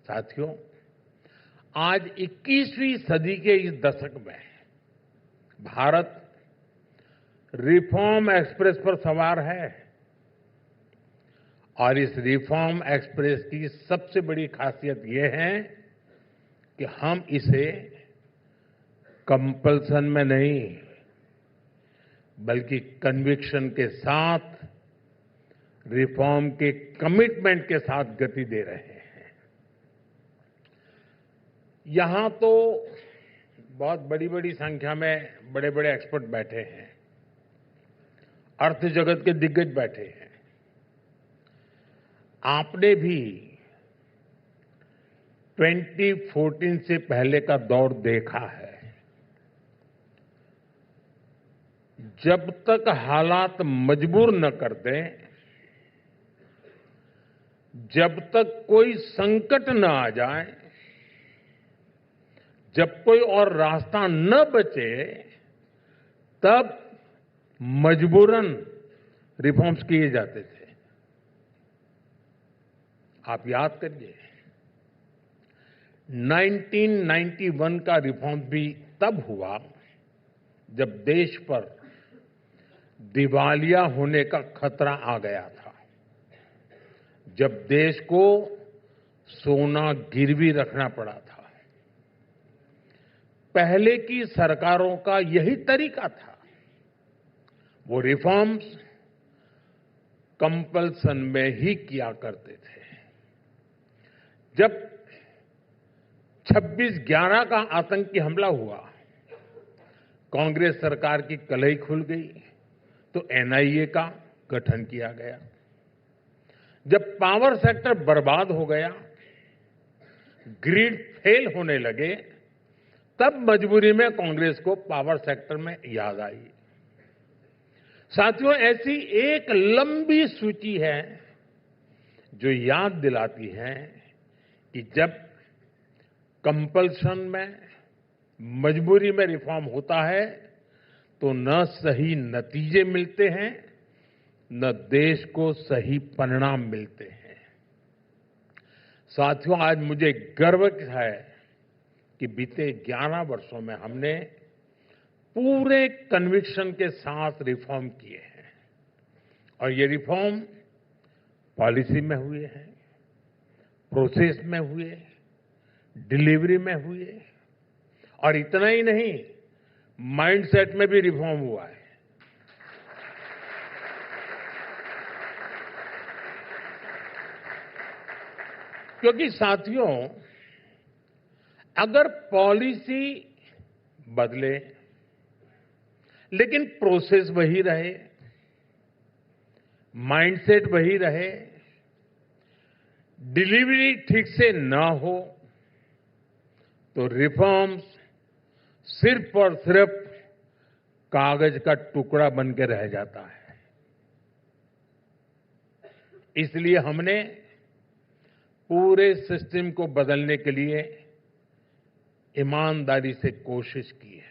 साथियों, आज 21वीं सदी के इस दशक में भारत रिफॉर्म एक्सप्रेस पर सवार है और इस रिफॉर्म एक्सप्रेस की सबसे बड़ी खासियत यह है कि हम इसे कंपल्सन में नहीं बल्कि कन्विक्शन के साथ रिफॉर्म के कमिटमेंट के साथ गति दे रहे हैं। यहां तो बहुत बड़ी संख्या में बड़े बड़े एक्सपर्ट बैठे हैं, अर्थ जगत के दिग्गज बैठे हैं। आपने भी 2014 से पहले का दौर देखा है। जब तक हालात मजबूर न करते, जब तक कोई संकट न आ जाए, जब कोई और रास्ता न बचे, तब मजबूरन रिफॉर्म्स किए जाते थे। आप याद करिए, 1991 का रिफॉर्म भी तब हुआ जब देश पर दिवालिया होने का खतरा आ गया था, जब देश को सोना गिरवी रखना पड़ा था। पहले की सरकारों का यही तरीका था। वो रिफॉर्म्स कंपल्सन में ही किया करते थे। जब 26/11 का आतंकी हमला हुआ, कांग्रेस सरकार की कलई खुल गई तो एनआईए का गठन किया गया। जब पावर सेक्टर बर्बाद हो गया, ग्रिड फेल होने लगे, तब मजबूरी में कांग्रेस को पावर सेक्टर में याद आई। साथियों, ऐसी एक लंबी सूची है जो याद दिलाती है कि जब कंपल्सन में, मजबूरी में रिफॉर्म होता है तो न सही नतीजे मिलते हैं, न देश को सही परिणाम मिलते हैं। साथियों, आज मुझे गर्व है कि बीते 11 वर्षों में हमने पूरे कन्विक्शन के साथ रिफॉर्म किए हैं और ये रिफॉर्म पॉलिसी में हुए हैं, प्रोसेस में हुए, डिलीवरी में हुए और इतना ही नहीं, माइंडसेट में भी रिफॉर्म हुआ है। क्योंकि साथियों, अगर पॉलिसी बदले लेकिन प्रोसेस वही रहे, माइंडसेट वही रहे, डिलीवरी ठीक से ना हो, तो रिफॉर्म्स सिर्फ और सिर्फ कागज का टुकड़ा बन के रह जाता है। इसलिए हमने पूरे सिस्टम को बदलने के लिए ईमानदारी से कोशिश की है।